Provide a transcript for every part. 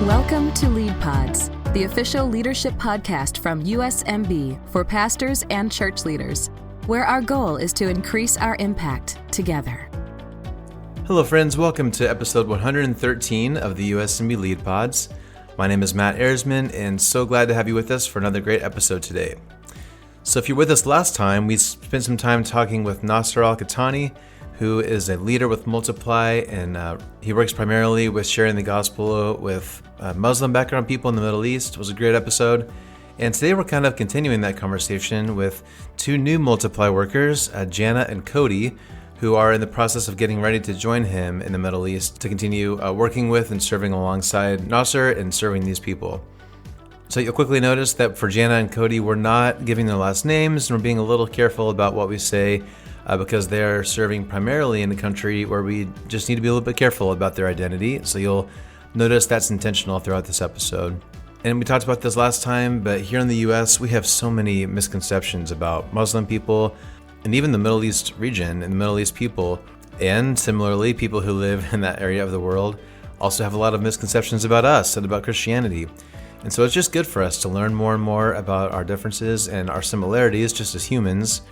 Welcome to Lead Pods, the official leadership podcast from USMB for pastors and church leaders, where our goal is to increase our impact together. Hello friends, welcome to episode 113 of the USMB Lead Pods. My name is Matt Ersman, and so glad to have you with us for another great episode today. So if you're with us last time, we spent some time talking with Nasser Al-Khattani, who is a leader with Multiply, and he works primarily with sharing the gospel with Muslim background people in the Middle East. It was a great episode. And today we're kind of continuing that conversation with two new Multiply workers, Janna and Cody, who are in the process of getting ready to join him in the Middle East to continue working with and serving alongside Nasser and serving these people. So you'll quickly notice that for Janna and Cody, we're not giving their last names, and we're being a little careful about what we say because they're serving primarily in a country where we just need to be a little bit careful about their identity. So you'll notice that's intentional throughout this episode. And we talked about this last time, but here in the US, we have so many misconceptions about Muslim people and even the Middle East region and the Middle East people. And similarly, people who live in that area of the world also have a lot of misconceptions about us and about Christianity. And so it's just good for us to learn more and more about our differences and our similarities just as humans,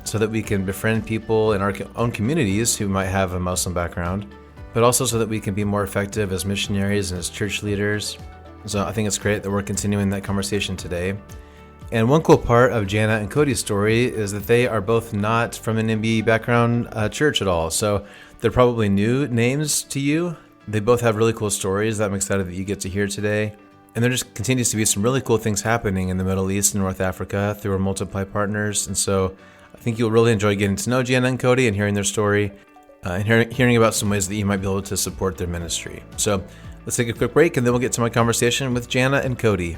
so that we can befriend people in our own communities who might have a Muslim background, but also so that we can be more effective as missionaries and as church leaders. So I think it's great that we're continuing that conversation today. And one cool part of Janna and Cody's story is that they are both not from an MB background church at all. So they're probably new names to you. They both have really cool stories that I'm excited that you get to hear today. And there just continues to be some really cool things happening in the Middle East and North Africa through our Multiply partners. And so I think you'll really enjoy getting to know Janna and Cody and hearing their story and hearing about some ways that you might be able to support their ministry. So let's take a quick break and then we'll get to my conversation with Janna and Cody.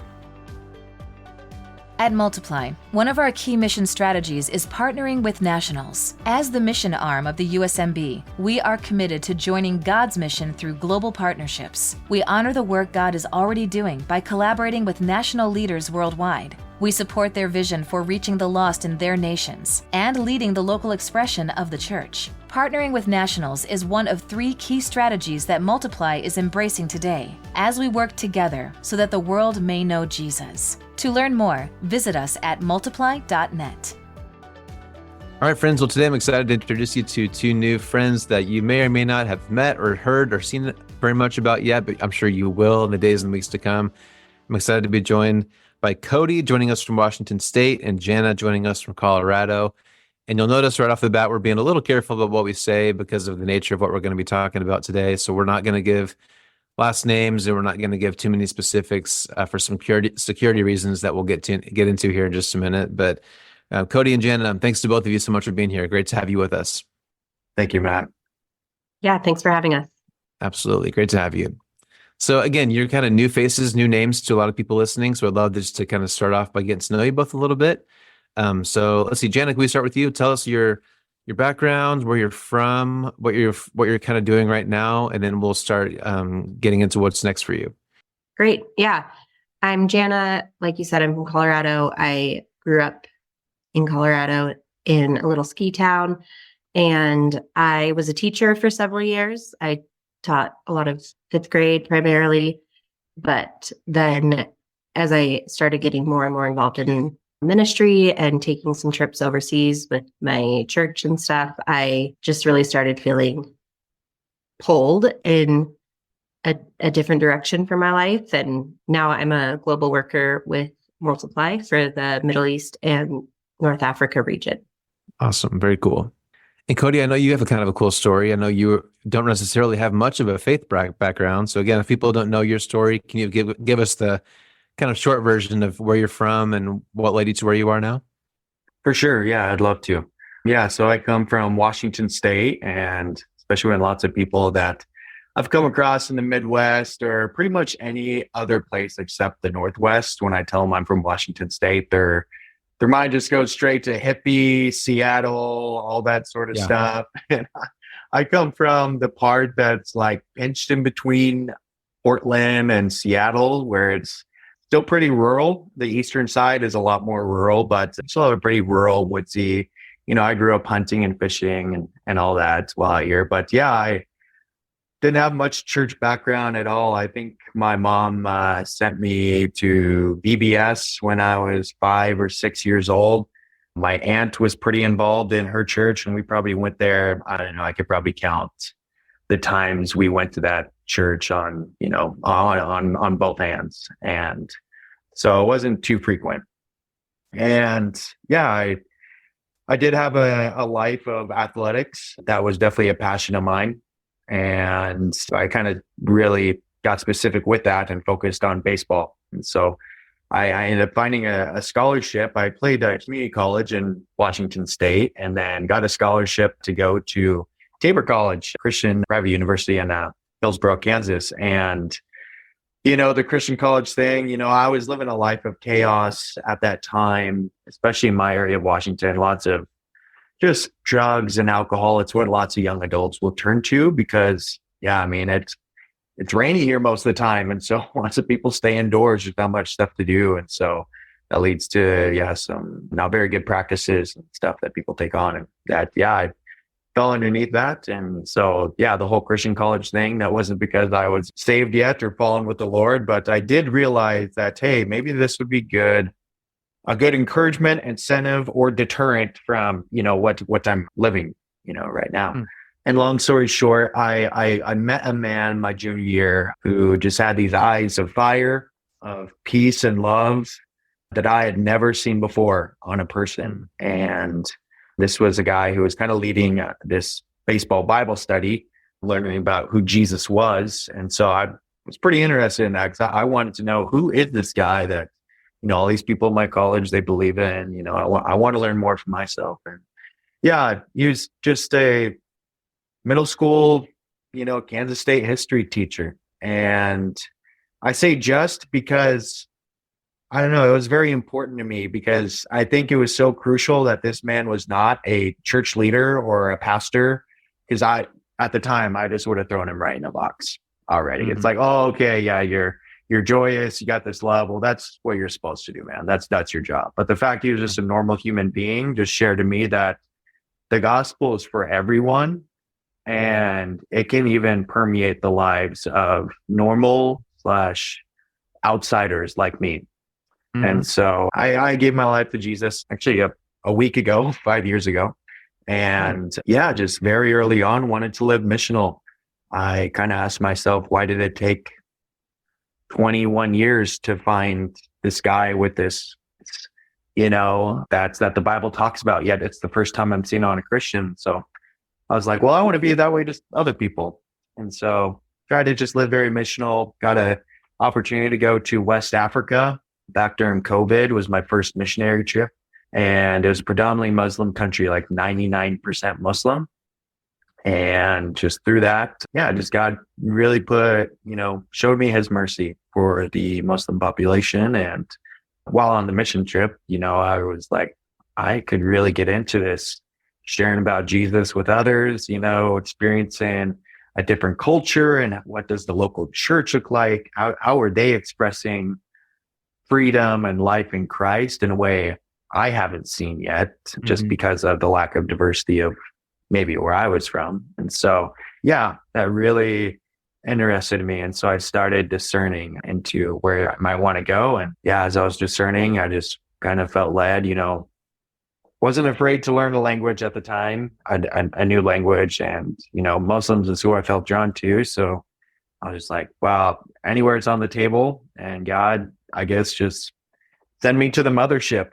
At Multiply, one of our key mission strategies is partnering with nationals. As the mission arm of the USMB, we are committed to joining God's mission through global partnerships. We honor the work God is already doing by collaborating with national leaders worldwide. We support their vision for reaching the lost in their nations and leading the local expression of the church. Partnering with nationals is one of three key strategies that Multiply is embracing today as we work together so that the world may know Jesus. To learn more, visit us at multiply.net. All right, friends. Well, today I'm excited to introduce you to two new friends that you may or may not have met or heard or seen very much about yet, but I'm sure you will in the days and weeks to come. I'm excited to be joined by Cody joining us from Washington State and Janna joining us from Colorado. And you'll notice right off the bat, we're being a little careful about what we say because of the nature of what we're going to be talking about today. So we're not going to give last names and we're not going to give too many specifics for some security reasons that we'll get into here in just a minute. But Cody and Janna, thanks to both of you so much for being here. Great to have you with us. Thank you, Matt. Yeah, thanks for having us. Absolutely. Great to have you. So again, you're kind of new faces, new names to a lot of people listening. So I'd love just to kind of start off by getting to know you both a little bit. So let's see, Janna, can we start with you? Tell us your background, where you're from, what you're kind of doing right now, and then we'll start getting into what's next for you. Great. Yeah. I'm Janna. Like you said, I'm from Colorado. I grew up in Colorado in a little ski town, and I was a teacher for several years. I taught a lot of fifth grade primarily, but then as I started getting more and more involved in ministry and taking some trips overseas with my church and stuff, I just really started feeling pulled in a different direction for my life. And now I'm a global worker with Multiply for the Middle East and North Africa region. Awesome. Very cool. And Cody, I know you have a kind of a cool story. I know you don't necessarily have much of a faith background. So again, if people don't know your story, can you give us the kind of short version of where you're from and what led you to where you are now? For sure. Yeah, I'd love to. Yeah, so I come from Washington State, and especially when lots of people that I've come across in the Midwest or pretty much any other place except the Northwest, when I tell them I'm from Washington State, their mind just goes straight to hippie, Seattle, all that sort of stuff. And I come from the part that's like pinched in between Portland and Seattle, where it's still pretty rural. The eastern side is a lot more rural, but it's still a pretty rural, woodsy. I grew up hunting and fishing and all that while out here. But yeah, I didn't have much church background at all. I think my mom sent me to VBS when I was 5 or 6 years old. My aunt was pretty involved in her church, and we probably went there. I don't know. I could probably count the times we went to that church on both hands, and so it wasn't too frequent. And yeah, I did have a life of athletics. That was definitely a passion of mine. And I kind of really got specific with that and focused on baseball. And so I ended up finding a scholarship. I played at community college in Washington State, and then got a scholarship to go to Tabor College, Christian private university in Hillsborough, Kansas. And, the Christian college thing, I was living a life of chaos at that time, especially in my area of Washington, lots of just drugs and alcohol. It's what lots of young adults will turn to because, it's rainy here most of the time. And so lots of people stay indoors. There's not much stuff to do. And so that leads to, some not very good practices and stuff that people take on. And that, I fell underneath that. And so, the whole Christian college thing, that wasn't because I was saved yet or fallen with the Lord, but I did realize that, hey, maybe this would be a good encouragement, incentive, or deterrent from, what I'm living, right now. And long story short, I met a man my junior year who just had these eyes of fire, of peace and love that I had never seen before on a person. And this was a guy who was kind of leading this baseball Bible study, learning about who Jesus was. And so I was pretty interested in that because I wanted to know, who is this guy that, all these people in my college, they believe in, I want to learn more for myself. And he was just a middle school, Kansas State history teacher. And I say just because, I don't know, it was very important to me because I think it was so crucial that this man was not a church leader or a pastor. Because at the time, I just would have thrown him right in a box already. It's like, oh, okay, yeah, you're joyous, you got this love. Well, that's what you're supposed to do, man. That's your job. But the fact he was just a normal human being just shared to me that the gospel is for everyone, and it can even permeate the lives of normal / outsiders like me. And so I gave my life to Jesus actually a week ago, 5 years ago. And just very early on, wanted to live missional. I kind of asked myself, why did it take 21 years to find this guy with this, that the Bible talks about, yet it's the first time I'm seeing it on a Christian. So I was like, well, I want to be that way to other people. And so tried to just live very missional, got an opportunity to go to West Africa back during COVID. Was my first missionary trip. And it was predominantly Muslim country, like 99% Muslim. And just through that, just God really showed me his mercy for the Muslim population. And while on the mission trip, I was like, I could really get into this, sharing about Jesus with others, experiencing a different culture and what does the local church look like? How are they expressing freedom and life in Christ in a way I haven't seen yet, just because of the lack of diversity of maybe where I was from. And so, that really interested me. And so I started discerning into where I might want to go. And as I was discerning, I just kind of felt led, wasn't afraid to learn a language at the time, a new language. And, Muslims is who I felt drawn to. So I was just like, wow, anywhere it's on the table. And God, I guess, just send me to the mothership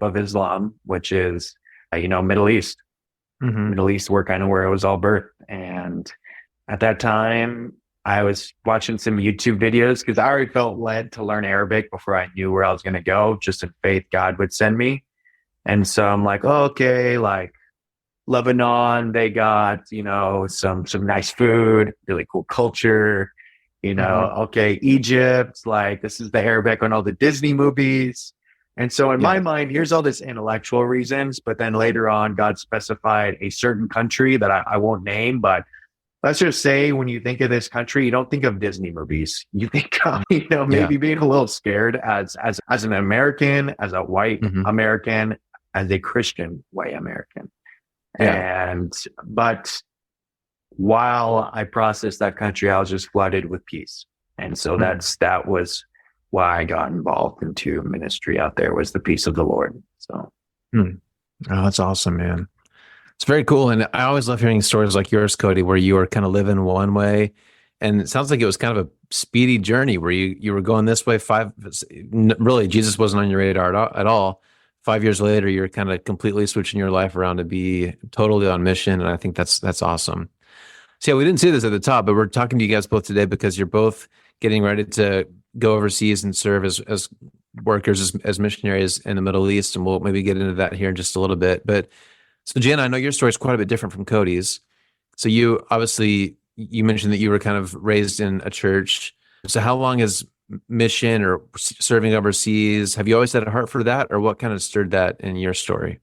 of Islam, which is, Middle East. Middle East were kind of where it was all birthed. And at that time, I was watching some YouTube videos because I already felt led to learn Arabic before I knew where I was going to go, just in faith God would send me. And so I'm like, oh, okay, like Lebanon, they got, some nice food, really cool culture, okay, Egypt, like this is the Arabic on all the Disney movies. And so in my mind, here's all this intellectual reasons, but then later on, God specified a certain country that I won't name, but let's just say when you think of this country, you don't think of Disney movies. You think of, maybe being a little scared as an American, as a white American, as a Christian white American. But while I processed that country, I was just flooded with peace. And so that was why I got involved into ministry out there, was the peace of the Lord. So. Oh, that's awesome, man. It's very cool. And I always love hearing stories like yours, Cody, where you were kind of living one way. And it sounds like it was kind of a speedy journey where you were going this way. Really, Jesus wasn't on your radar at all. 5 years later, you're kind of completely switching your life around to be totally on mission. And I think that's awesome. So yeah, we didn't say this at the top, but we're talking to you guys both today because you're both getting ready to go overseas and serve as workers, as missionaries in the Middle East. And we'll maybe get into that here in just a little bit. But so Janna, I know your story is quite a bit different from Cody's. So you mentioned that you were kind of raised in a church. So how long has mission or serving overseas, have you always had a heart for that, or what kind of stirred that in your story?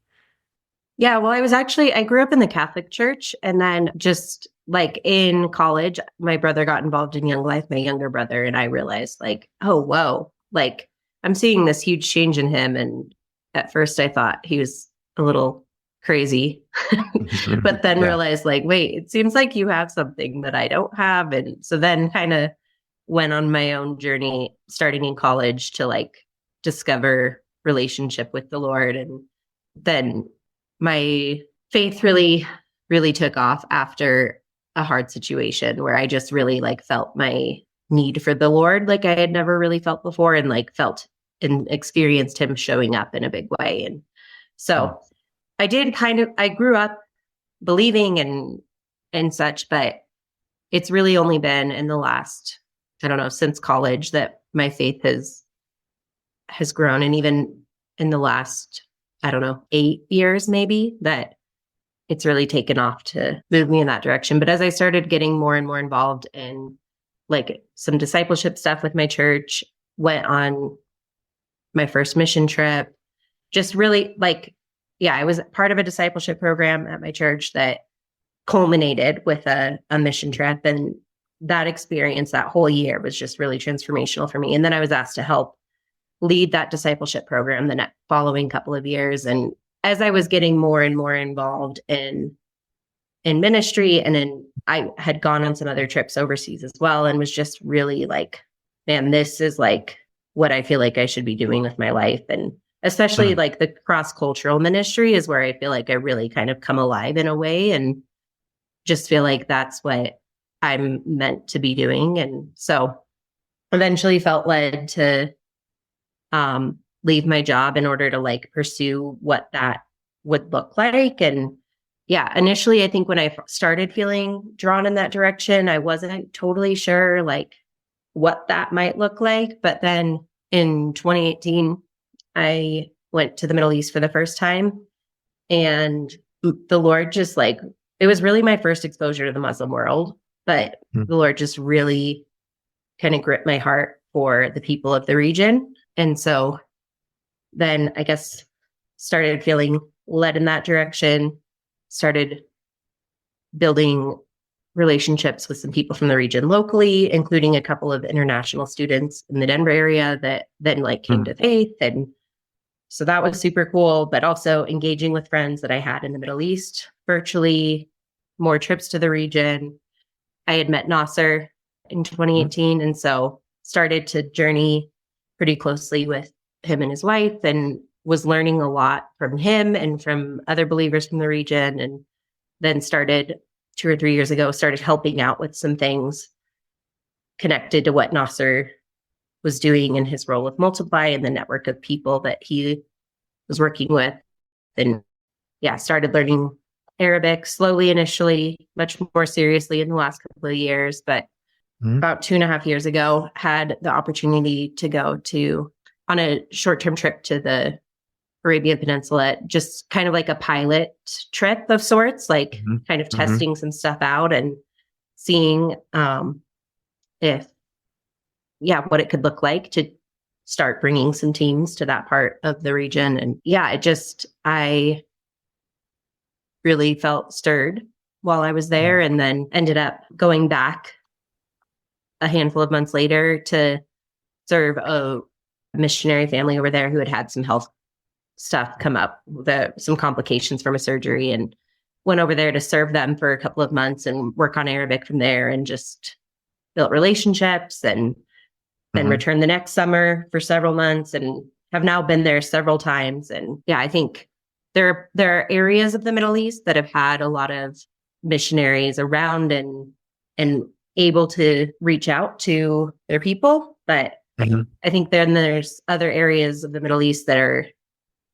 Yeah, well, I grew up in the Catholic Church, and then just like in college, my brother got involved in Young Life, my younger brother, and I realized like, oh, whoa, like I'm seeing this huge change in him. And at first I thought he was a little crazy, but then realized like, wait, it seems like you have something that I don't have. And so then kind of went on my own journey, starting in college, to like discover relationship with the Lord. And then my faith really, really took off after a hard situation where I just really like felt my need for the Lord like I had never really felt before, and like felt and experienced him showing up in a big way. And so I grew up believing and such, but it's really only been in the last, I don't know, since college that my faith has grown. And even in the last, I don't know, 8 years maybe, that it's really taken off to move me in that direction. But as I started getting more and more involved in like some discipleship stuff with my church, went on my first mission trip, just really like, yeah, I was part of a discipleship program at my church that culminated with a mission trip. And that experience, that whole year, was just really transformational for me. And then I was asked to help lead that discipleship program the following couple of years. And as I was getting more and more involved in ministry, and I had gone on some other trips overseas as well, and was just really like, man, this is like what I feel like I should be doing with my life. And especially like the cross-cultural ministry is where I feel like I really kind of come alive in a way, and just feel like that's what I'm meant to be doing. And so eventually felt led to leave my job in order to like pursue what that would look like. And yeah, initially, I think when I started feeling drawn in that direction, I wasn't totally sure like what that might look like. But then in 2018, I went to the Middle East for the first time, and the Lord just like, it was really my first exposure to the Muslim world, but the Lord just really kind of gripped my heart for the people of the region. And so then I guess started feeling led in that direction, started building relationships with some people from the region locally, including a couple of international students in the Denver area that then like came to faith. And so that was super cool, but also engaging with friends that I had in the Middle East virtually, more trips to the region. I had met Nasser in 2018, and so started to journey pretty closely with him and his wife, and was learning a lot from him and from other believers from the region. And then started 2 or 3 years ago, started helping out with some things connected to what Nasser was doing in his role with Multiply and the network of people that he was working with. And yeah, started learning Arabic slowly initially, much more seriously in the last couple of years. But about 2.5 years ago, had the opportunity to go on a short-term trip to the Arabian Peninsula, just kind of like a pilot trip of sorts, like kind of testing some stuff out and seeing what it could look like to start bringing some teams to that part of the region. And yeah, I really felt stirred while I was there, and then ended up going back a handful of months later to serve a missionary family over there who had some health stuff come up, some complications from a surgery, and went over there to serve them for a couple of months and work on Arabic from there, and just built relationships, and then returned the next summer for several months, and have now been there several times. And yeah, I think there are areas of the Middle East that have had a lot of missionaries around and able to reach out to their people. But I think then there's other areas of the Middle East that are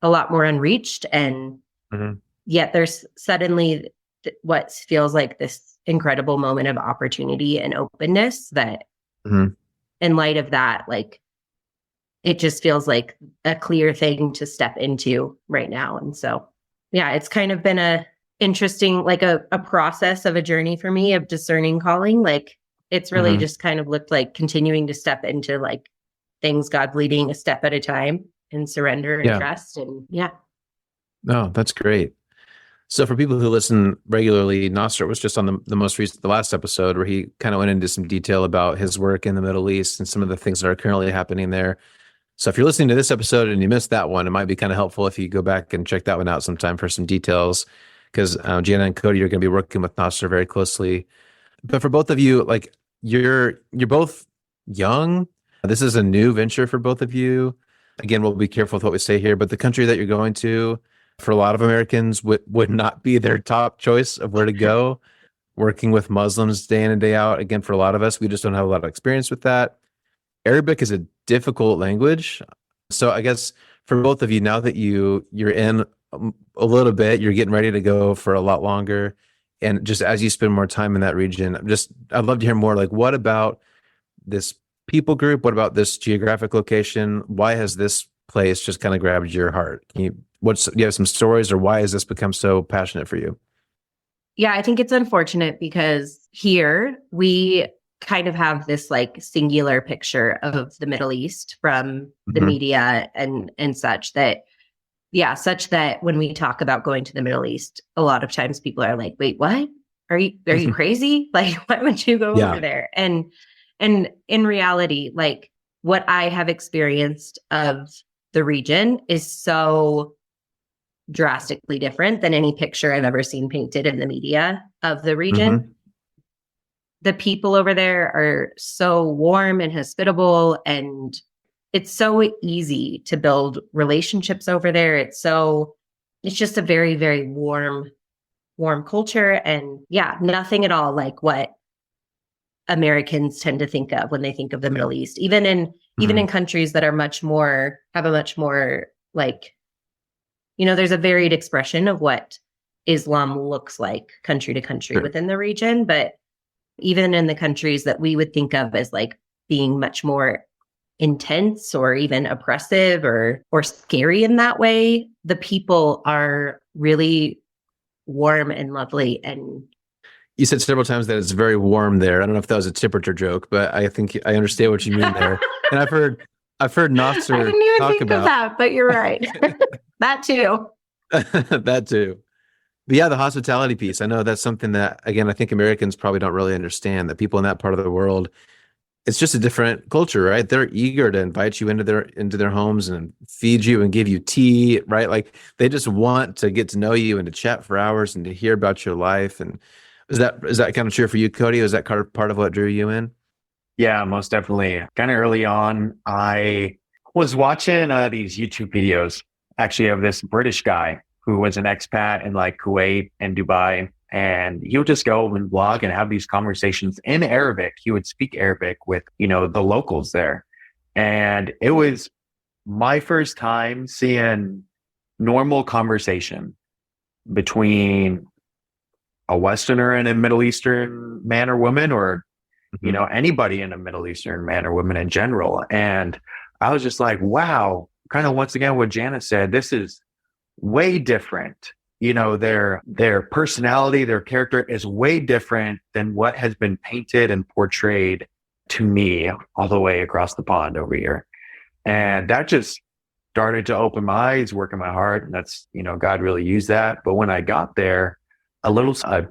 a lot more unreached. And yet there's suddenly what feels like this incredible moment of opportunity and openness that in light of that, like, it just feels like a clear thing to step into right now. And so, yeah, it's kind of been a interesting, like a process of a journey for me of discerning calling. Like, it's really just kind of looked like continuing to step into like things God's leading a step at a time, and surrender and trust. And No, that's great. So for people who listen regularly, Nasser was just on the last episode, where he kind of went into some detail about his work in the Middle East and some of the things that are currently happening there. So if you're listening to this episode and you missed that one, it might be kind of helpful if you go back and check that one out sometime for some details, because Janna and Cody are going to be working with Nasser very closely. But for both of you, like, you're both young. This is a new venture for both of you. Again, we'll be careful with what we say here, but the country that you're going to, for a lot of Americans, would not be their top choice of where to go. Working with Muslims day in and day out. Again, for a lot of us, we just don't have a lot of experience with that. Arabic is a difficult language. So I guess for both of you, now that you're in a little bit, you're getting ready to go for a lot longer. And just as you spend more time in that region, I'd love to hear more, like, what about this people group? What about this geographic location? Why has this place just kind of grabbed your heart? Do you have some stories, or why has this become so passionate for you? Yeah, I think it's unfortunate because here we kind of have this like singular picture of the Middle East from the media and such that when we talk about going to the Middle East, a lot of times people are like, wait, what? Are you crazy? Like, why would you go over there? And in reality, like, what I have experienced of the region is so drastically different than any picture I've ever seen painted in the media of the region. The people over there are so warm and hospitable, and it's so easy to build relationships over there. It's just a very, very warm culture. And yeah, nothing at all like what Americans tend to think of when they think of the Middle East, even in countries that are have a much more like, there's a varied expression of what Islam looks like country to country within the region. But even in the countries that we would think of as like being much more intense or even oppressive or scary in that way, the people are really warm and lovely. And you said several times that it's very warm there. I don't know if that was a temperature joke, but I think I understand what you mean there. And I've heard Nasser I didn't even talk think about of that, but you're right. That too. That too. But yeah, the hospitality piece. I know that's something that, again, I think Americans probably don't really understand, that people in that part of the world, it's just a different culture, right? They're eager to invite you into their homes and feed you and give you tea, right? Like, they just want to get to know you and to chat for hours and to hear about your life. And is that kind of true for you, Cody? Was that part of what drew you in? Yeah, most definitely. Kind of early on, I was watching these YouTube videos, actually, of this British guy who was an expat in like Kuwait and Dubai. And he would just go and vlog and have these conversations in Arabic. He would speak Arabic with, the locals there. And it was my first time seeing normal conversation between a Westerner and a Middle Eastern man or woman, or, anybody in a Middle Eastern man or woman in general. And I was just like, wow, kind of once again, what Janna said, this is way different. Their personality, their character is way different than what has been painted and portrayed to me all the way across the pond over here. And that just started to open my eyes, work in my heart. And that's, God really used that. But when I got there, a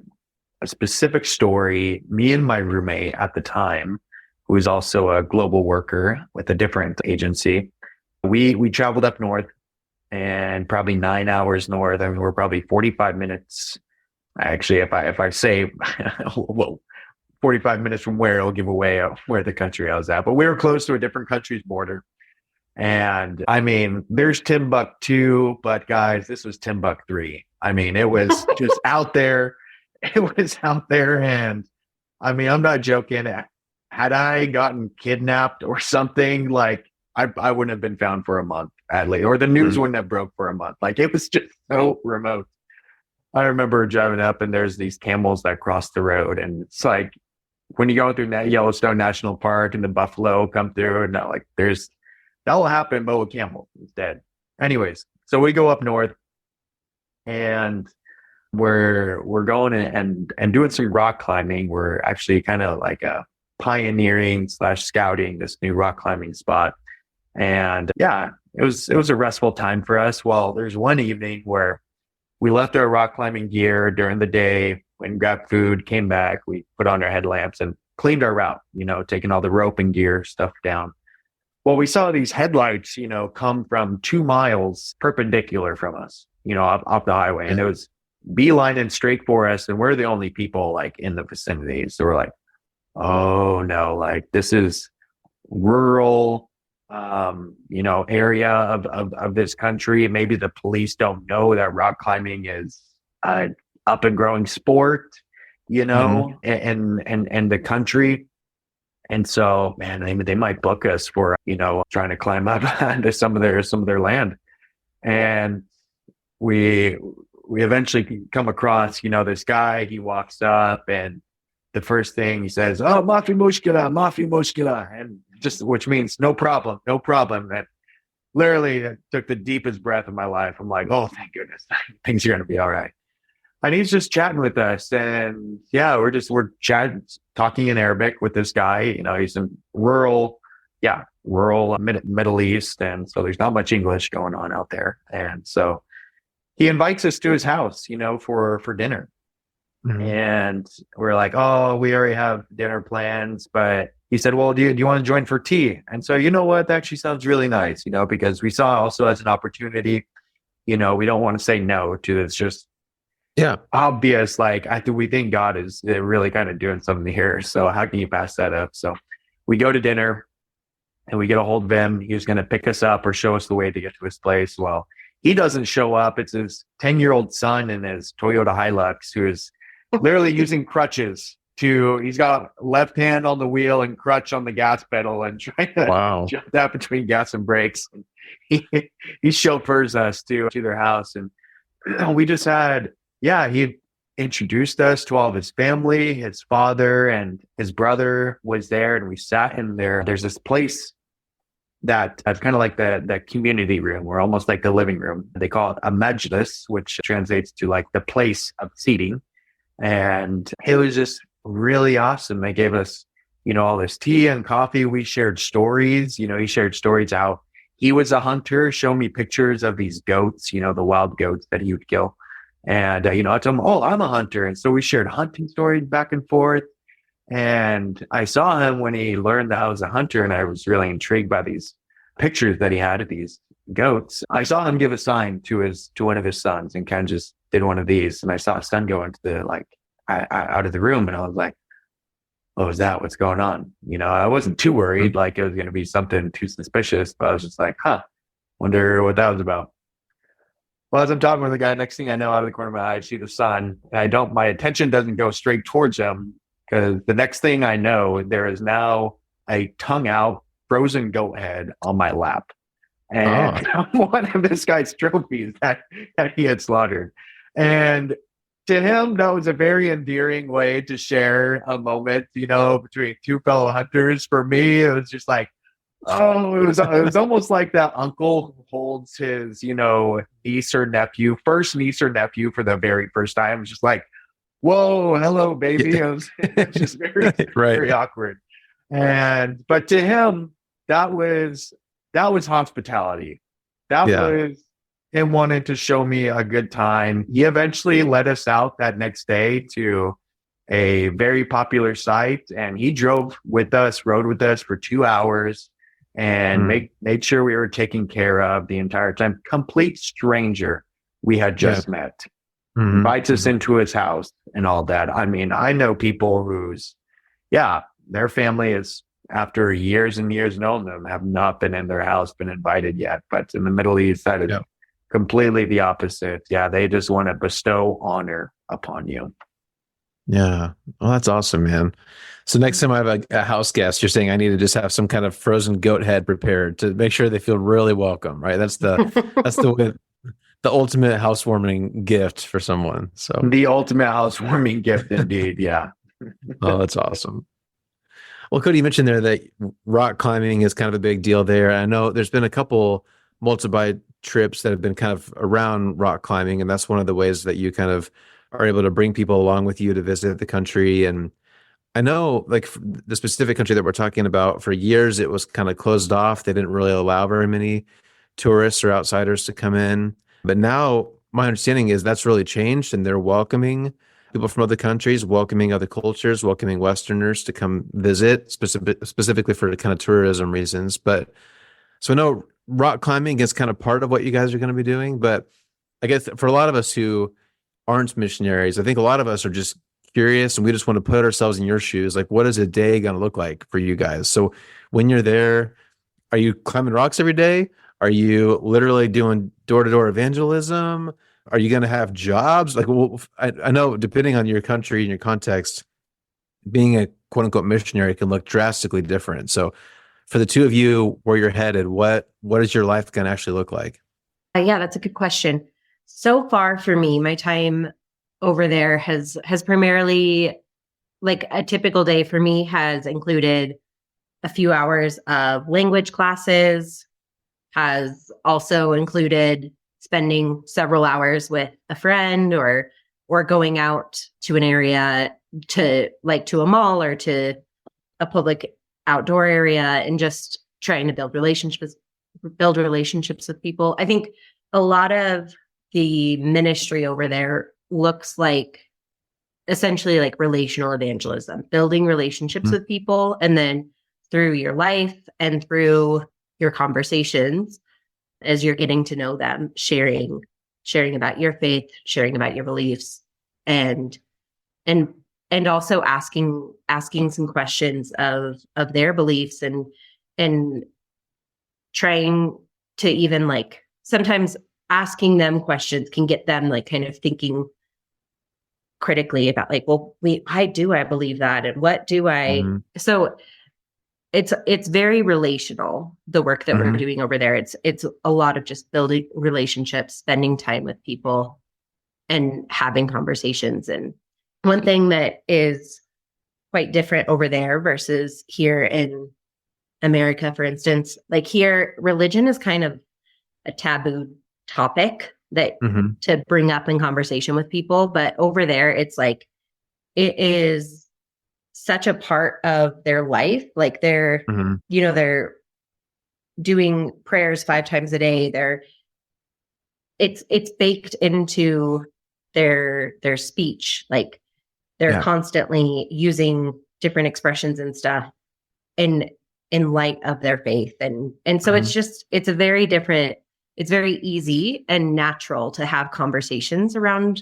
specific story, me and my roommate at the time, who was also a global worker with a different agency, we traveled up north, and probably 9 hours north. I mean, we're probably 45 minutes Actually, if I say well, 45 minutes from where, it'll give away where the country I was at. But we were close to a different country's border. And I mean, there's Timbuktu, but guys, this was Timbuk3. I mean, it was just out there. It was out there. And I mean, I'm not joking. Had I gotten kidnapped or something, like I wouldn't have been found for a month at least, or the news wouldn't have broke for a month. Like it was just so remote. I remember driving up and there's these camels that cross the road. And it's like when you go through that Yellowstone National Park and the buffalo come through, and like that will happen, but with camel instead. Anyways, so we go up north and we're going and doing some rock climbing. We're actually kind of like pioneering / scouting this new rock climbing spot. And yeah, it was a restful time for us. Well, there's one evening where we left our rock climbing gear during the day, went and grabbed food, came back, we put on our headlamps and cleaned our route, taking all the rope and gear stuff down. Well, we saw these headlights, come from 2 miles perpendicular from us, off the highway. And it was beelining straight for us. And we're the only people like in the vicinity. So we're like, oh no, like this is rural, area of this country. Maybe the police don't know that rock climbing is an up and growing sport, and the country. And so, man, they might book us for, trying to climb up into some of their land. And we eventually come across, this guy. He walks up and the first thing he says, "Oh, mafi mushkila," and which means no problem. And literally I took the deepest breath of my life. I'm like, oh, thank goodness, things are going to be all right. And he's just chatting with us. And yeah, we're chatting, talking in Arabic with this guy. He's in rural Middle East. And so there's not much English going on out there. And so he invites us to his house, for dinner. Mm-hmm. And we're like, oh, we already have dinner plans. But he said, well, do you want to join for tea? And so, that actually sounds really nice, because we saw also as an opportunity, we don't want to say no to this just obvious, like, we think God is really kind of doing something here. So how can you pass that up? So we go to dinner and we get a hold of him. He was going to pick us up or show us the way to get to his place. Well, he doesn't show up. It's his 10-year-old son in his Toyota Hilux who is literally using crutches he's got left hand on the wheel and crutch on the gas pedal and trying to jump that between gas and brakes. He chauffeurs us to their house. And we just had, he introduced us to all of his family. His father and his brother was there, and we sat in there. There's this place that's kind of like the community room, or almost like the living room. They call it a majlis, which translates to like the place of seating. And it was just really awesome. They gave us, all this tea and coffee. We shared stories. He shared stories how he was a hunter, showed me pictures of these goats, the wild goats that he would kill. And, I told him, oh, I'm a hunter. And so we shared hunting stories back and forth. And I saw him when he learned that I was a hunter, and I was really intrigued by these pictures that he had of these goats. I saw him give a sign to one of his sons and kind of just did one of these. And I saw his son go into out of the room, and I was like, oh, is that what's going on? I wasn't too worried, like it was going to be something too suspicious, but I was just like, wonder what that was about. Well, as I'm talking with the guy, next thing I know, out of the corner of my eye, I see the sun. And my attention doesn't go straight towards him, because the next thing I know, there is now a tongue out frozen goat head on my lap. And one of this guy's trophies that he had slaughtered. And to him, that was a very endearing way to share a moment, between two fellow hunters. For me, it was just like, it was almost like that uncle who holds his, first niece or nephew for the very first time. It's just like, whoa, hello, baby. It was just very, very awkward. But to him, that was hospitality. That was him wanting to show me a good time. He eventually led us out that next day to a very popular site, and he rode with us for 2 hours and made sure we were taken care of the entire time. Complete stranger we had just met. invites us into his house and all that. I mean, I know people their family is, after years and years knowing them, have not been in their house, been invited yet. But in the Middle East, that is completely the opposite. Yeah, they just want to bestow honor upon you. Yeah. Well, that's awesome, man. So next time I have a house guest, you're saying I need to just have some kind of frozen goat head prepared to make sure they feel really welcome, right? That's the ultimate housewarming gift for someone. So the ultimate housewarming gift, indeed. Yeah. Oh, that's awesome. Well, Cody, you mentioned there that rock climbing is kind of a big deal there. I know there's been a couple multi-bike trips that have been kind of around rock climbing, and that's one of the ways that you kind of are able to bring people along with you to visit the country. And I know, like, the specific country that we're talking about, for years it was kind of closed off. They didn't really allow very many tourists or outsiders to come in. But now my understanding is that's really changed, and they're welcoming people from other countries, welcoming other cultures, welcoming Westerners to come visit, specifically for the kind of tourism reasons. But so I know rock climbing is kind of part of what you guys are going to be doing. But I guess for a lot of us who aren't missionaries, I think a lot of us are just curious, and we just want to put ourselves in your shoes. Like, what is a day going to look like for you guys? So when you're there, are you climbing rocks every day? Are you literally doing door-to-door evangelism? Are you going to have jobs? Like, well, I know, depending on your country and your context, being a quote-unquote missionary can look drastically different. So for the two of you, where you're headed, what is your life going to actually look like? Yeah, that's a good question. So far for me, my time over there has primarily, like, a typical day for me has included a few hours of language classes, has also included spending several hours with a friend or going out to an area, to a mall or to a public outdoor area, and just trying to build relationships with people. I think a lot of the ministry over there looks like essentially like relational evangelism, building relationships with people, and then through your life and through your conversations, as you're getting to know them, sharing about your faith, sharing about your beliefs, and also asking some questions of their beliefs, and trying to, even, like, sometimes asking them questions can get them, like, kind of thinking critically about, like, well, why do I believe that, and what do I? So it's very relational, the work that we're doing over there. It's a lot of just building relationships, spending time with people, and having conversations. And one thing that is quite different over there versus here in America, for instance, like, here, religion is kind of a taboo topic that to bring up in conversation with people. But over there, it's like, it is such a part of their life. Like, they're, they're doing prayers 5 times a day. It's baked into their speech. Like, they're constantly using different expressions and stuff in light of their faith. And so it's a very different, it's very easy and natural to have conversations around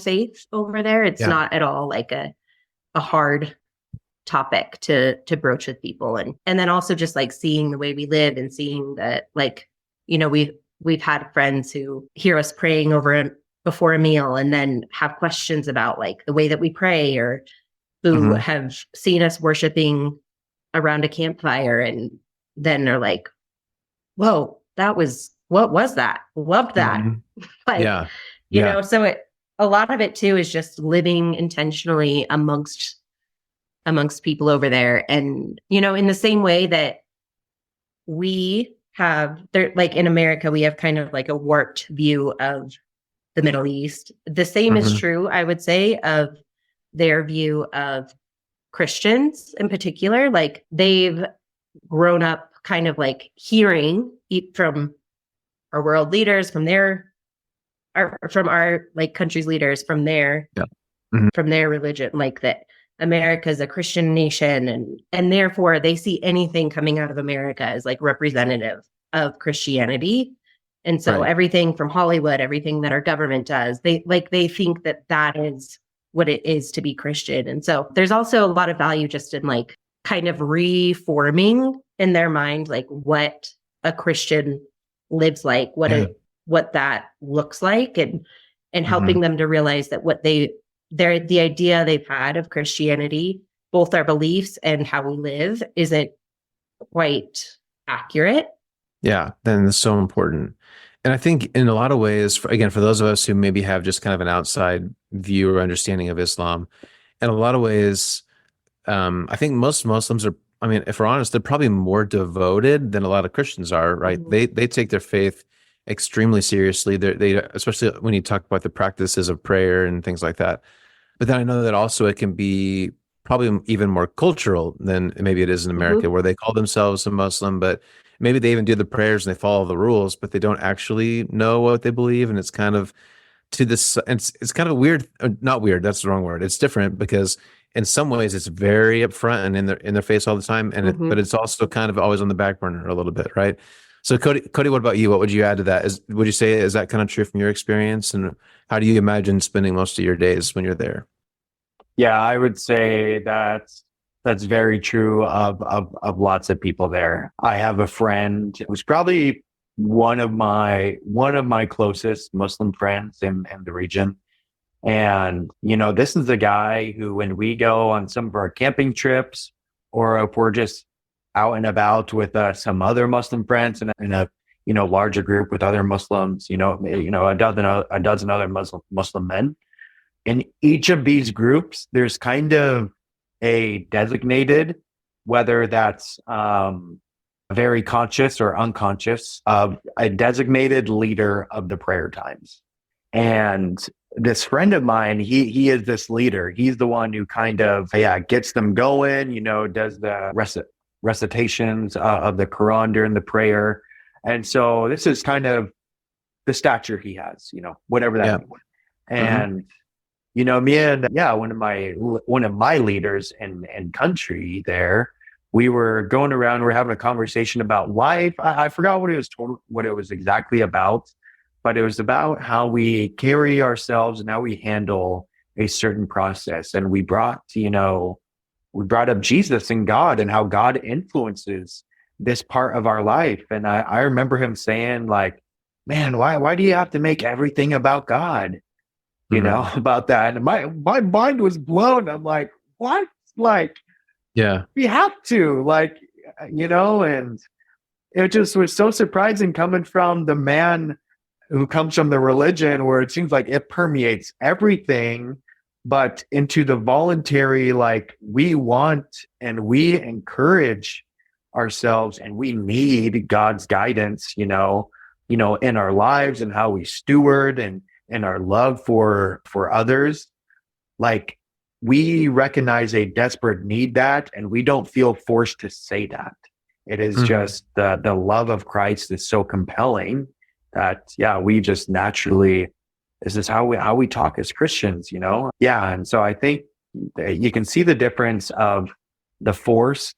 faith over there. It's not at all like a hard topic to broach with people. And then also just, like, seeing the way we live, and seeing that, like, we've had friends who hear us praying before a meal, and then have questions about, like, the way that we pray, or who have seen us worshiping around a campfire, and then are like, whoa, what was that? Loved that. Like, so a lot of it too is just living intentionally amongst people over there. And, in the same way that we have there, like, in America, we have kind of like a warped view of the Middle East. The same is true, I would say, of their view of Christians in particular. Like, they've grown up kind of, like, hearing from our world leaders, from our like country's leaders, from their from their religion, like, that America is a Christian nation, and therefore they see anything coming out of America as, like, representative of Christianity. And so Right. everything from Hollywood, everything that our government does, they think that that is what it is to be Christian. And so there's also a lot of value just in like kind of reforming in their mind, like what a Christian lives like, Yeah. what that looks like, and helping Mhm. them to realize that the idea they've had of Christianity, both our beliefs and how we live, isn't quite accurate. Yeah, then it's so important. And I think in a lot of ways, again, for those of us who maybe have just kind of an outside view or understanding of Islam, in a lot of ways, I think most Muslims are, I mean, if we're honest, they're probably more devoted than a lot of Christians are, right? Mhm. They take their faith extremely seriously. They especially when you talk about the practices of prayer and things like that. But then I know that also it can be probably even more cultural than maybe it is in America, Mhm. where they call themselves a Muslim, but maybe they even do the prayers and they follow the rules, but they don't actually know what they believe. And it's kind of to this, it's kind of weird, not weird, that's the wrong word. It's different because in some ways it's very upfront and in their face all the time. But Mhm. it's also kind of always on the back burner a little bit, right? So Cody, what about you? What would you add to that? Would you say, is that kind of true from your experience? And how do you imagine spending most of your days when you're there? Yeah, I would say that's very true of lots of people there. I have a friend who's probably one of my closest Muslim friends in the region. And, this is the guy who, when we go on some of our camping trips, or if we're just out and about with some other Muslim friends in a larger group with other Muslims, a dozen other Muslim men. In each of these groups, there's kind of a designated, whether that's very conscious or unconscious, of a designated leader of the prayer times. And this friend of mine, he is this leader. He's the one who kind of gets them going. Does the recitations of the Quran during the prayer, and so this is kind of the stature he has. Whatever that Yeah. means. And me and one of my leaders in country there, we were going around, we're having a conversation about life. I forgot what it was exactly about, but it was about how we carry ourselves and how we handle a certain process. And we brought up Jesus and God and how God influences this part of our life. And I remember him saying, like, man, why do you have to make everything about God? About that. And my mind was blown. I'm like, what? Like, Yeah. we have to, and it just was so surprising coming from the man who comes from the religion where it seems like it permeates everything, but into the voluntary, like, we want and we encourage ourselves and we need God's guidance, in our lives and how we steward and our love for others. Like, we recognize a desperate need that, and we don't feel forced to say that. It is just the love of Christ is so compelling that, we just naturally, this is how we talk as Christians, and so I think you can see the difference of the forced,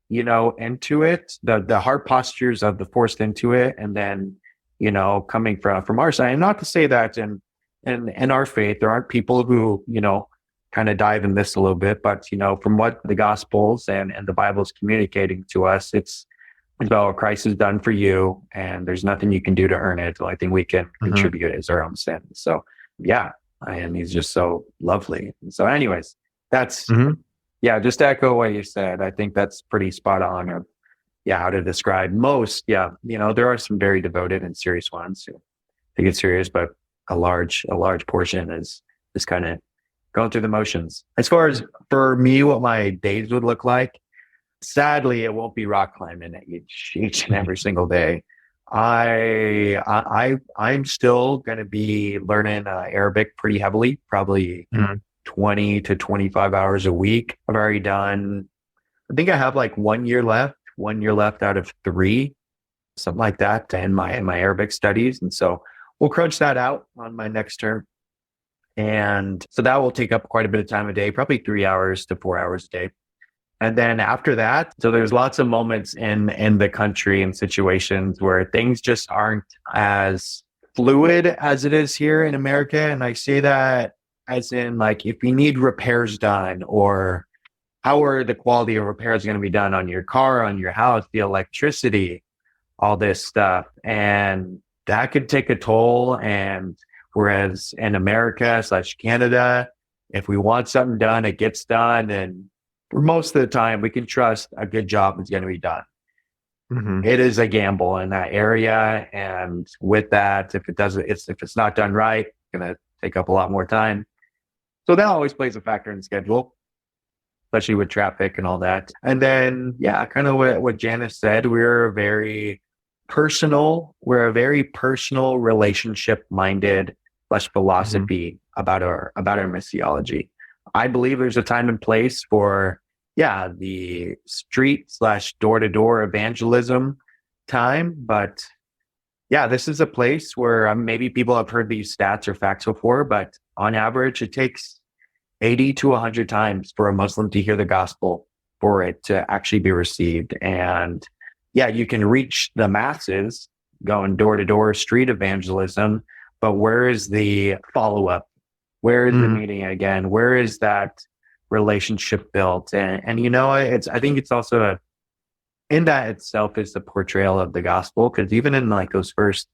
into it, the heart postures of the forced into it, and then coming from our side. And not to say that in our faith there aren't people who kind of dive in this a little bit, but from what the Gospels and the Bible is communicating to us, it's about what Christ has done for you, and there's nothing you can do to earn it. The only thing we can contribute is our own sin. So and he's just so lovely. So anyways, that's just to echo what you said, I think that's pretty spot on of how to describe most. There are some very devoted and serious ones who take it serious, but a large portion is kind of going through the motions. As far as for me, what my days would look like, sadly, it won't be rock climbing each and every single day. I'm still going to be learning Arabic pretty heavily, probably 20 to 25 hours a week. I've already done, I think I have like 1 year left out of 3, something like that, in my Arabic studies. And so we'll crunch that out on my next term. And so that will take up quite a bit of time a day, probably 3 hours to 4 hours a day. And then after that, so there's lots of moments in the country and situations where things just aren't as fluid as it is here in America. And I say that as in, like, if you need repairs done, or how are the quality of repairs going to be done on your car, on your house, the electricity, all this stuff. And that could take a toll. And whereas in America/Canada, if we want something done, it gets done. And for most of the time, we can trust a good job is going to be done. Mm-hmm. It is a gamble in that area. And with that, if it's not done right, it's going to take up a lot more time. So that always plays a factor in the schedule, especially with traffic and all that. And then, yeah, kind of what Janna said, we're a very personal relationship minded philosophy about our missiology. I believe there's a time and place for, the street/door-to-door evangelism time. But this is a place where maybe people have heard these stats or facts before, but on average, it takes 80 to 100 times for a Muslim to hear the gospel for it to actually be received. And you can reach the masses going door to door street evangelism, but where is the follow-up? Where is the meeting again? Where is that relationship built? And I think it's also in that itself is the portrayal of the gospel, because even in like those first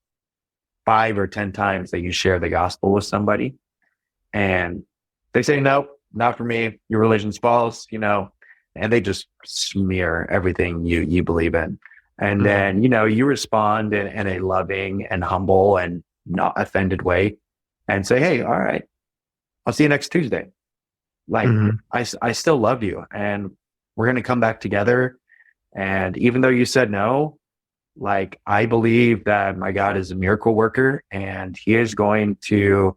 5 or 10 times that you share the gospel with somebody and they say, nope, not for me, your religion's false, and they just smear everything you believe in. And then, you respond in a loving and humble and not offended way and say, hey, all right, I'll see you next Tuesday. Like, I still love you and we're going to come back together. And even though you said no, like, I believe that my God is a miracle worker and he is going to,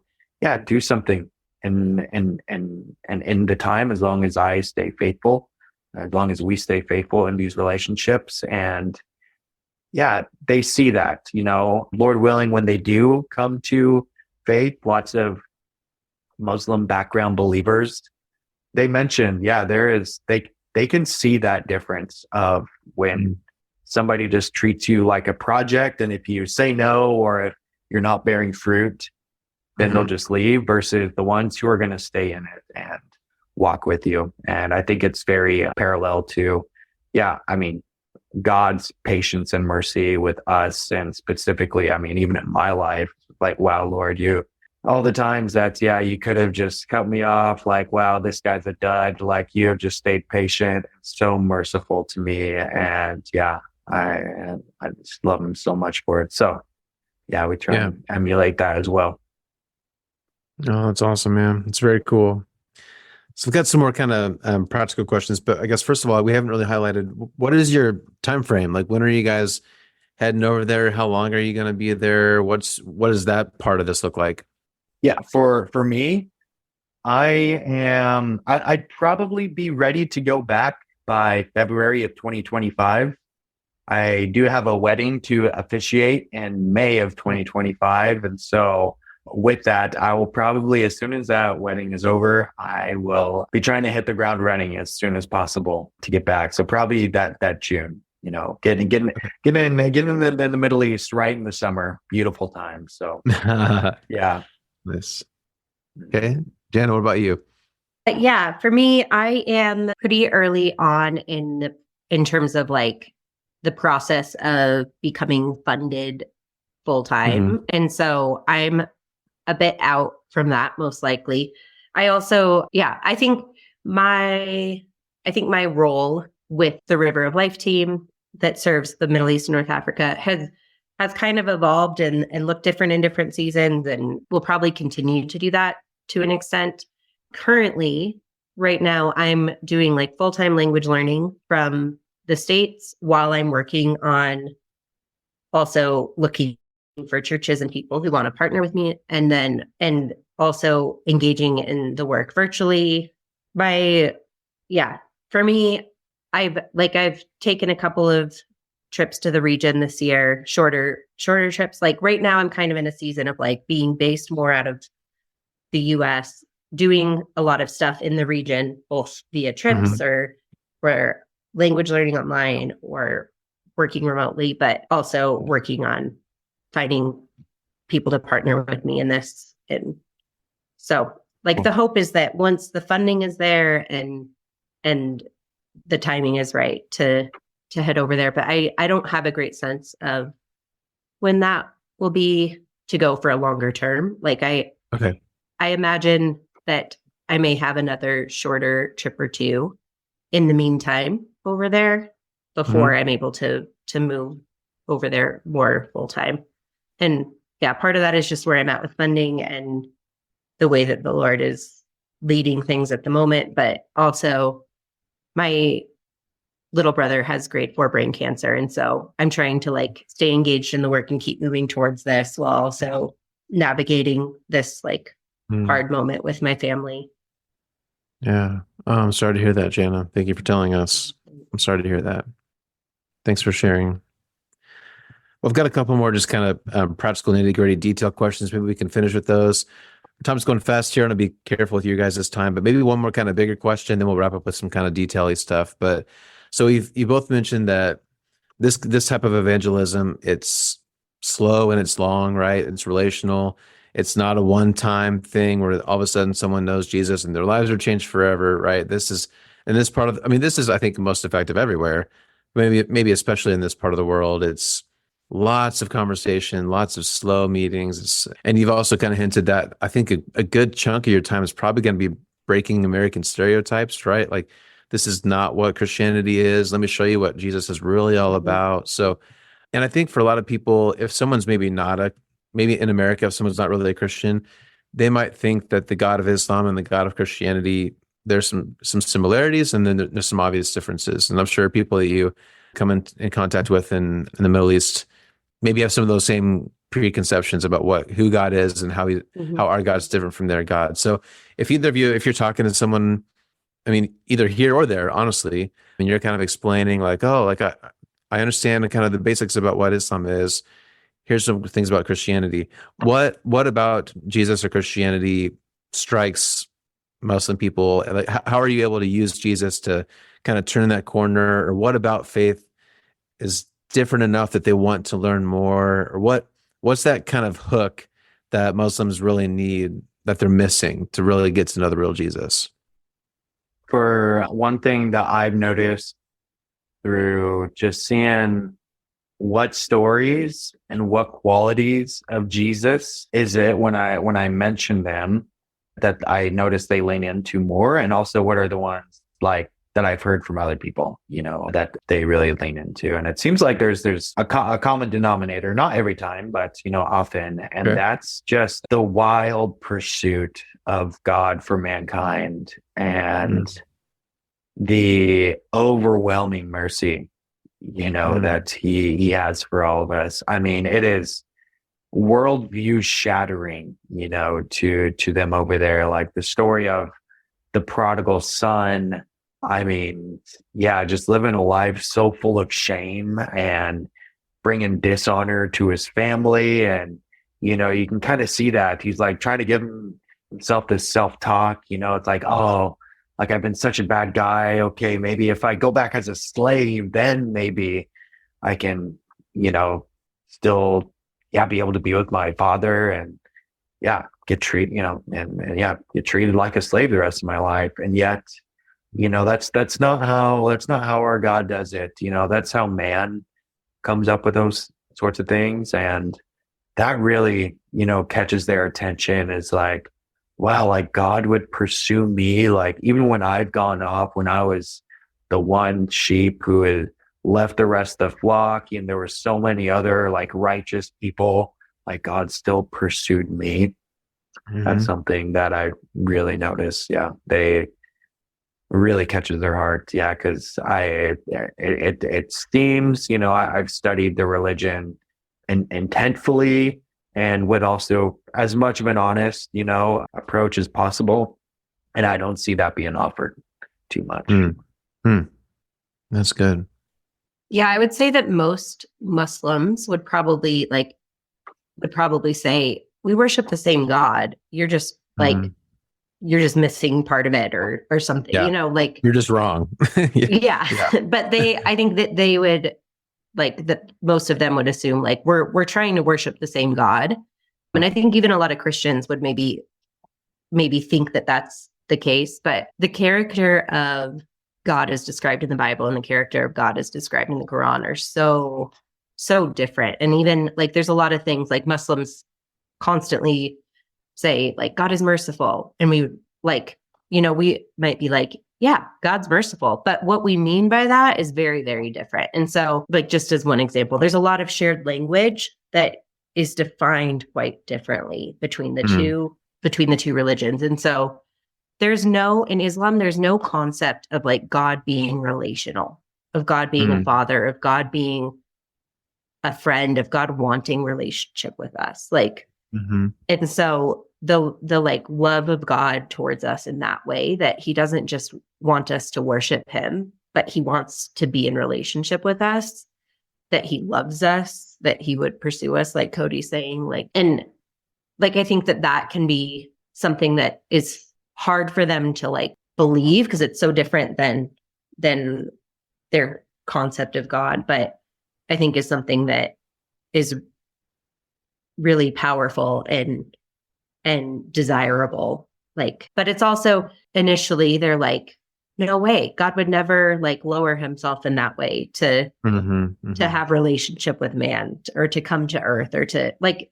do something in the time, as long as I stay faithful, as long as we stay faithful in these relationships. And they see that, Lord willing, when they do come to faith, lots of Muslim background believers, they mention, they can see that difference of when somebody just treats you like a project. And if you say no, or if you're not bearing fruit, then they'll just leave, versus the ones who are going to stay in it and walk with you. And I think it's very parallel to, God's patience and mercy with us. And specifically, even in my life, like, wow, Lord, all the times that, you could have just cut me off. Like, wow, this guy's a dud. Like, you have just stayed patient, so merciful to me. And I just love him so much for it. So we try and emulate that as well. Oh, that's awesome, man. It's very cool. So we've got some more kind of practical questions, but I guess first of all, we haven't really highlighted, what is your time frame? Like, when are you guys heading over there? How long are you going to be there? What does that part of this look like? For me, I'd probably be ready to go back by February of 2025. I do have a wedding to officiate in May of 2025. And so with that, I will probably, as soon as that wedding is over, I will be trying to hit the ground running as soon as possible to get back. So probably that June, getting in the Middle East right in the summer, beautiful time. So Nice. Okay. Janna, what about you? For me, I am pretty early on in terms of like the process of becoming funded full time. And so I'm a bit out from that, most likely. I also, I think my role with the River of Life team that serves the Middle East and North Africa has kind of evolved and looked different in different seasons, and will probably continue to do that to an extent. Currently, right now, I'm doing like full-time language learning from the States while I'm working on also looking for churches and people who want to partner with me, and also engaging in the work virtually. For me, I've taken a couple of trips to the region this year, shorter trips. Like right now, I'm kind of in a season of like being based more out of the US, doing a lot of stuff in the region, both via trips or for language learning online or working remotely, but also working on finding people to partner with me in this. And so like the hope is that once the funding is there and the timing is right to head over there, but I don't have a great sense of when that will be to go for a longer term. Like I imagine that I may have another shorter trip or two in the meantime over there before I'm able to move over there more full time. And yeah, part of that is just where I'm at with funding and the way that the Lord is leading things at the moment. But also my little brother has grade 4 brain cancer. And so I'm trying to like stay engaged in the work and keep moving towards this while also navigating this like hard moment with my family. Yeah. Oh, I'm sorry to hear that, Janna. Thank you for telling us. I'm sorry to hear that. Thanks for sharing. We've got a couple more just kind of practical nitty-gritty detail questions. Maybe we can finish with those. Time's going fast here. I'm going to be careful with you guys this time, but maybe one more kind of bigger question, then we'll wrap up with some kind of detail-y stuff. But so you both mentioned that this type of evangelism, it's slow and it's long, right? It's relational. It's not a one-time thing where all of a sudden someone knows Jesus and their lives are changed forever, right? This is I think most effective everywhere. Maybe especially in this part of the world, it's lots of conversation, lots of slow meetings. And you've also kind of hinted that I think a good chunk of your time is probably going to be breaking American stereotypes, right? Like, this is not what Christianity is. Let me show you what Jesus is really all about. So, and I think for a lot of people, if someone's maybe in America, if someone's not really a Christian, they might think that the God of Islam and the God of Christianity, there's some similarities, and then there's some obvious differences. And I'm sure people that you come in contact with in the Middle East maybe have some of those same preconceptions about who God is and how our God's different from their God. So if either of you, if you're talking to someone, I mean, either here or there, honestly, and you're kind of explaining like, oh, like I understand kind of the basics about what Islam is. Here's some things about Christianity. What about Jesus or Christianity strikes Muslim people? Like, how are you able to use Jesus to kind of turn that corner? Or what about faith is different enough that they want to learn more? Or what's that kind of hook that Muslims really need, that they're missing to really get to know the real Jesus? For one thing that I've noticed through just seeing what stories and what qualities of Jesus is it when I mention them that I notice they lean into more, and also what are the ones like that I've heard from other people, that they really lean into. And it seems like there's a common denominator, not every time, but often, and that's just the wild pursuit of God for mankind and the overwhelming mercy that he has for all of us. I mean, it is worldview shattering, to them over there. Like the story of the prodigal son. I mean, yeah, just living a life so full of shame and bringing dishonor to his family. And, you can kind of see that he's like trying to give himself this self-talk, it's like, oh, like I've been such a bad guy. Okay, maybe if I go back as a slave, then maybe I can, still, be able to be with my father and, get treated, get treated like a slave the rest of my life. And yet, that's not how our God does it. That's how man comes up with those sorts of things. And that really, catches their attention. Is like, wow, like God would pursue me, like even when I've gone off, when I was the one sheep who had left the rest of the flock, and there were so many other like righteous people, like God still pursued me. That's something that I really noticed. Yeah, they really catches their heart. Yeah, because it seems, I've studied the religion intentfully, and with also as much of an honest, approach as possible. And I don't see that being offered too much. That's good. Yeah, I would say that most Muslims would probably say, we worship the same God. You're just like you're just missing part of it or something, Yeah. you know, like You're just wrong. yeah. But I think that they would like that most of them would assume like we're trying to worship the same God. And I think even a lot of Christians would maybe think that that's the case, but the character of God is described in the Bible and the character of God is described in the Quran are so different. And even like there's a lot of things like Muslims constantly say like God is merciful, and we like, you know, we might be like, yeah, God's merciful, but what we mean by that is very, very different. And so like just as one example, there's a lot of shared language that is defined quite differently between the two religions. And so in Islam, there's no concept of like God being relational, of God being a father, of God being a friend, of God wanting relationship with us. Like, and so the like love of God towards us in that way, that he doesn't just want us to worship him, but he wants to be in relationship with us, that he loves us, that he would pursue us, like Cody's saying, like, and like, I think that can be something that is hard for them to like believe because it's so different than their concept of God. But I think is something that is really powerful and desirable. Like, but it's also initially they're like, no way, God would never like lower himself in that way to have relationship with man or to come to earth or to like,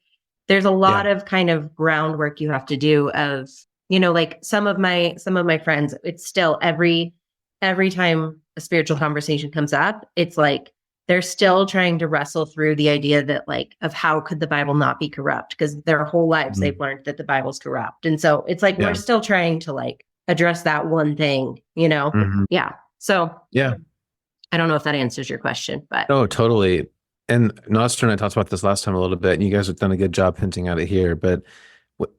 there's a lot of kind of groundwork you have to do of, you know, like some of my friends, it's still every time a spiritual conversation comes up, it's like, they're still trying to wrestle through the idea that like, of how could the Bible not be corrupt? Because their whole lives they've learned that the Bible's corrupt. And so it's like, we're still trying to like address that one thing, you know? Yeah. So I don't know if that answers your question, but. No, totally. And Nostra and I talked about this last time a little bit, and you guys have done a good job hinting at it here, but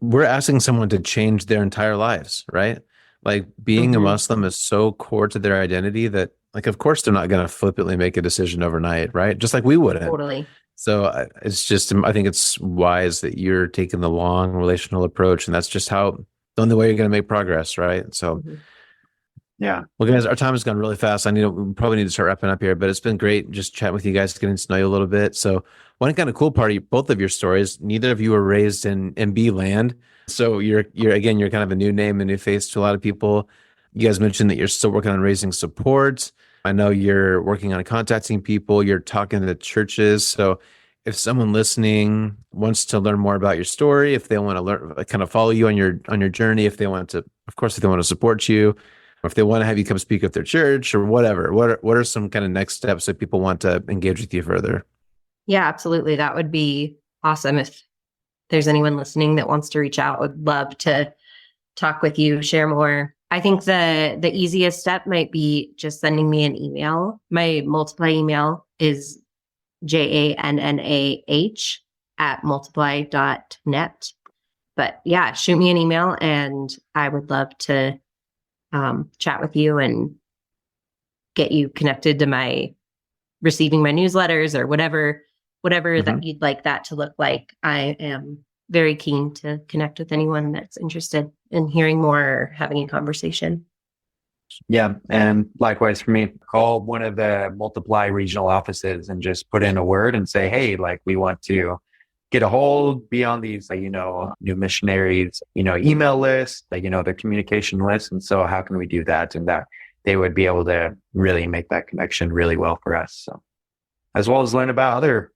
we're asking someone to change their entire lives, right? Like being a Muslim is so core to their identity that like, of course, they're not going to flippantly make a decision overnight, right? Just like we wouldn't. Totally. So it's just, I think it's wise that you're taking the long relational approach, and that's just the only way you're going to make progress, right? So, yeah. Well, guys, our time has gone really fast. We probably need to start wrapping up here, but it's been great just chatting with you guys, getting to know you a little bit. So one kind of cool part of both of your stories, neither of you were raised in MB land. So you're kind of a new name, a new face to a lot of people. You guys mentioned that you're still working on raising support. I know you're working on contacting people. You're talking to churches. So if someone listening wants to learn more about your story, if they want to learn, kind of follow you on your journey, if they want to support you, or if they want to have you come speak at their church or whatever, what are some kind of next steps if people want to engage with you further? Yeah, absolutely. That would be awesome. If there's anyone listening that wants to reach out, would love to talk with you, share more. I think the easiest step might be just sending me an email. My Multiply email is jannah@multiply.net. But yeah, shoot me an email and I would love to chat with you and get you connected to receiving my newsletters or whatever that you'd like that to look like. I am very keen to connect with anyone that's interested in hearing more or having a conversation. Yeah. And likewise for me, call one of the Multiply regional offices and just put in a word and say, hey, like we want to get a hold, be on these, like, new missionaries, email list, like, the communication list. And so how can we do that? And that they would be able to really make that connection really well for us. So as well as learn about other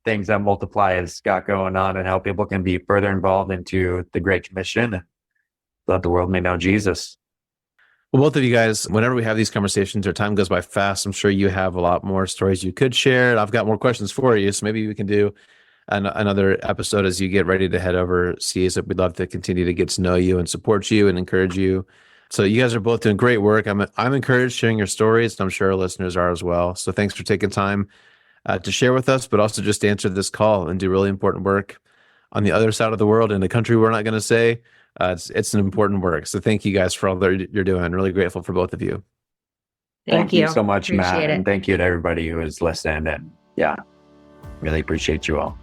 things that Multiply has got going on and how people can be further involved into the Great Commission and let the world may know Jesus. Well, both of you guys, whenever we have these conversations, our time goes by fast. I'm sure you have a lot more stories you could share. I've got more questions for you, so maybe we can do another episode as you get ready to head overseas. We'd love to continue to get to know you and support you and encourage you. So you guys are both doing great work. I'm encouraged sharing your stories, and I'm sure our listeners are as well. So thanks for taking time to share with us, but also just to answer this call and do really important work on the other side of the world in a country we're not going to say. It's an important work. So thank you guys for all that you're doing. Really grateful for both of you. Thank you so much, appreciate Matt. it. And thank you to everybody who is listening. And yeah, really appreciate you all.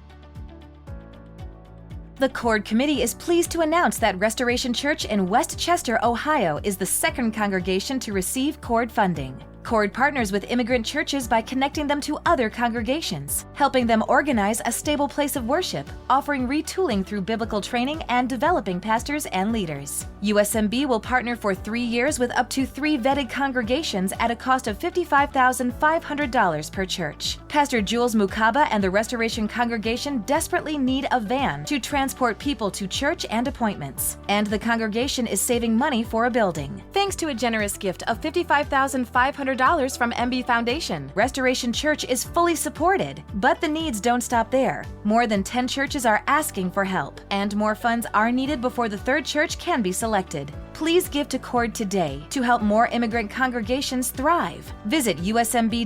The Cord Committee is pleased to announce that Restoration Church in West Chester, Ohio is the second congregation to receive Cord funding. Cord partners with immigrant churches by connecting them to other congregations, helping them organize a stable place of worship, offering retooling through biblical training, and developing pastors and leaders. USMB will partner for 3 years with up to 3 vetted congregations at a cost of $55,500 per church. Pastor Jules Mukaba and the Restoration Congregation desperately need a van to transport people to church and appointments, and the congregation is saving money for a building. Thanks to a generous gift of $55,500 from MB Foundation, Restoration Church is fully supported, but the needs don't stop there. More than 10 churches are asking for help, and more funds are needed before the third church can be selected. Please give to Cord today to help more immigrant congregations thrive. Visit usmb.org/cord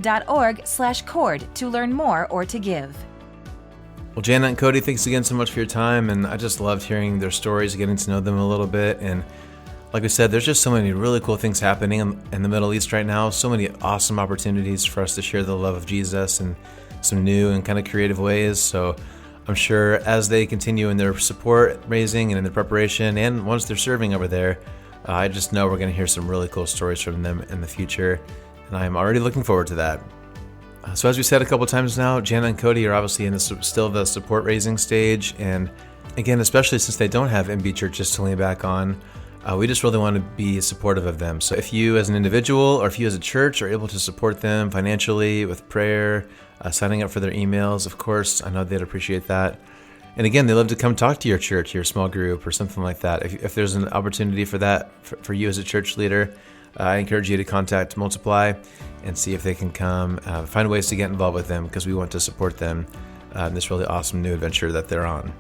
to learn more or to give. Well, Janna and Cody, thanks again so much for your time, and I just loved hearing their stories, getting to know them a little bit, and like we said, there's just so many really cool things happening in the Middle East right now. So many awesome opportunities for us to share the love of Jesus in some new and kind of creative ways. So I'm sure as they continue in their support raising and in their preparation, and once they're serving over there, I just know we're going to hear some really cool stories from them in the future. And I'm already looking forward to that. So as we said a couple times now, Janna and Cody are obviously in still the support raising stage. And again, especially since they don't have MB churches to lean back on, we just really want to be supportive of them. So if you as an individual or if you as a church are able to support them financially with prayer, signing up for their emails, of course, I know they'd appreciate that. And again, they love to come talk to your church, your small group, or something like that. If there's an opportunity for that for you as a church leader, I encourage you to contact Multiply and see if they can come, find ways to get involved with them, because we want to support them in this really awesome new adventure that they're on.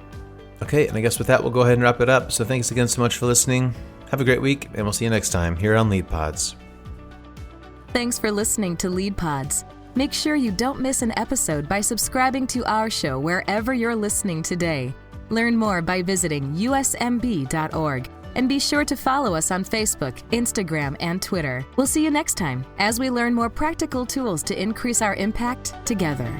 Okay, and I guess with that, we'll go ahead and wrap it up. So thanks again so much for listening. Have a great week, and we'll see you next time here on Lead Pods. Thanks for listening to Lead Pods. Make sure you don't miss an episode by subscribing to our show wherever you're listening today. Learn more by visiting usmb.org, and be sure to follow us on Facebook, Instagram, and Twitter. We'll see you next time as we learn more practical tools to increase our impact together.